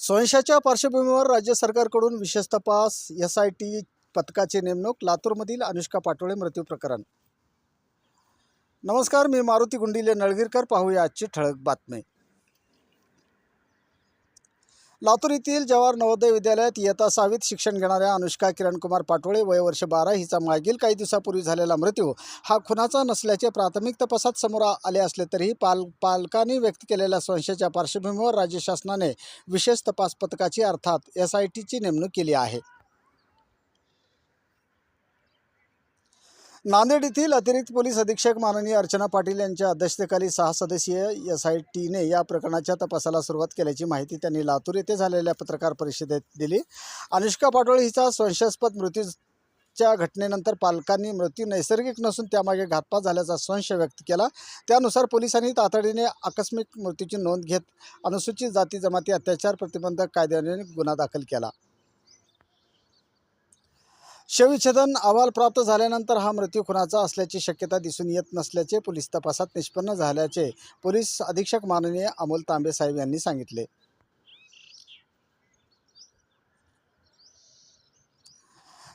सोयशाच्या पार्श्वभूमीवर राज्य सरकारकडून विशेष तपास SIT पथकाची नेमणूक. लातूरमधील अनुष्का पाटोळे मृत्यू प्रकरण. नमस्कार, मी मारुती गुंडिले नळगीरकर. पाहूया आजची ठळक बातमी. लातूर येथील जवाहर नवोदय विद्यालयात इयत्ता 6वीत शिक्षण घेणाऱ्या अनुष्का किरणकुमार पाटोळे वय वर्ष 12 हिचा मागील काही दिवसापूर्वी झालेला मृत्यू हा खुनाचा नसल्याचे प्राथमिक तपासात समोर आले असले तरीही पालकांनी व्यक्त केलेल्या संशयाच्या पार्श्वभूमीवर राज्य शासनाने विशेष तपास पथकाची अर्थात SITची नेमणूक केली आहे. नांदेड येथील अतिरिक्त पोलीस अधीक्षक माननीय अर्चना पाटील यांच्या अध्यक्षतेखाली 6 सदस्यीय SITने या प्रकरणाच्या तपासाला सुरुवात केल्याची माहिती त्यांनी लातूर येथे झालेल्या पत्रकार परिषदेत दिली. अनुष्का पाटोळे हिचा संशयास्पद मृत्यूच्या घटनेनंतर पालकांनी मृत्यू नैसर्गिक नसून त्यामागे घातपात झाल्याचा संशय व्यक्त केला. त्यानुसार पोलिसांनी तातडीने आकस्मिक मृत्यूची नोंद घेत अनुसूचित जाती जमाती अत्याचार प्रतिबंधक कायद्याने गुन्हा दाखल केला. शवविच्छेदन अहवाल प्राप्त झाल्यानंतर हा मृत्यू खुनाचा असल्याची शक्यता दिसून येत नसल्याचे पोलीस तपासात निष्पन्न झाल्याचे पोलीस अधीक्षक माननीय अमोल तांबे साहेब यांनी सांगितले.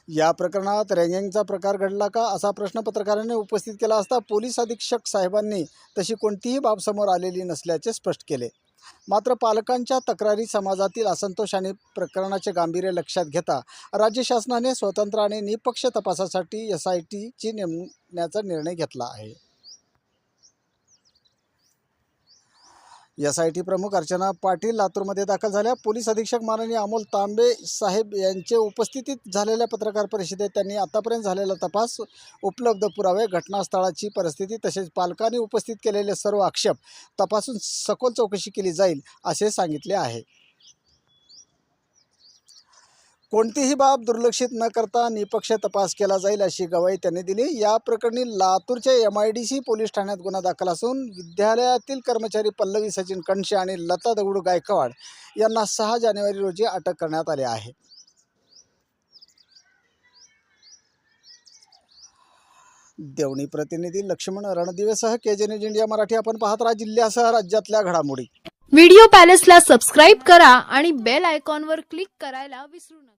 या प्रकरणात रँगिंगचा प्रकार घडला का असा प्रश्न पत्रकारांनी उपस्थित केला असता पोलीस अधीक्षक साहेबांनी तशी कोणतीही बाब समोर आलेली नसल्याचे स्पष्ट केले. मात्र पालकांच्या तक्रारी, समाजातील असंतोष आणि प्रकरणाचे गांभीर्य लक्षात घेता राज्य शासनाने स्वतंत्र आणि निपक्ष तपासासाठी SITची नेमण्याचा निर्णय घेतला आहे. SIT प्रमुख अर्चना पाटील लातूरमध्ये दाखल झाल्या. पोलीस अधीक्षक माननीय अमोल तांबे साहेब यांच्या उपस्थितीत झालेल्या पत्रकार परिषदेत त्यांनी आतापर्यंत झालेला तपास, उपलब्ध पुरावे, घटनास्थळाची परिस्थिती तसेच पालकांनी उपस्थित केलेले सर्व आक्षेप तपासून सखोल चौकशी केली जाईल असे सांगितले आहे. कोणतीही बाब दुर्लक्षित न करता निपक्ष तपास केला जाईल अशी ग्वाही त्यांनी दिली. या प्रकरणी लातूरच्या MIDC पोलीस ठाण्यात गुन्हा दाखल असून विद्यालयातील कर्मचारी पल्लवी सचिन कणशे आणि लता दगडू गायकवाड यांना 6 जानेवारी रोजी अटक करण्यात आली आहे. देवणी प्रतिनिधी लक्ष्मण रणदिवेसह KJ न्यूज इंडिया मराठी. आपण पाहत राहा जिल्ह्यासह राज्यातल्या घडामोडी. व्हिडिओ पॅलेसला सबस्क्राइब करा आणि बेल आयकॉनवर क्लिक करायला विसरू नका.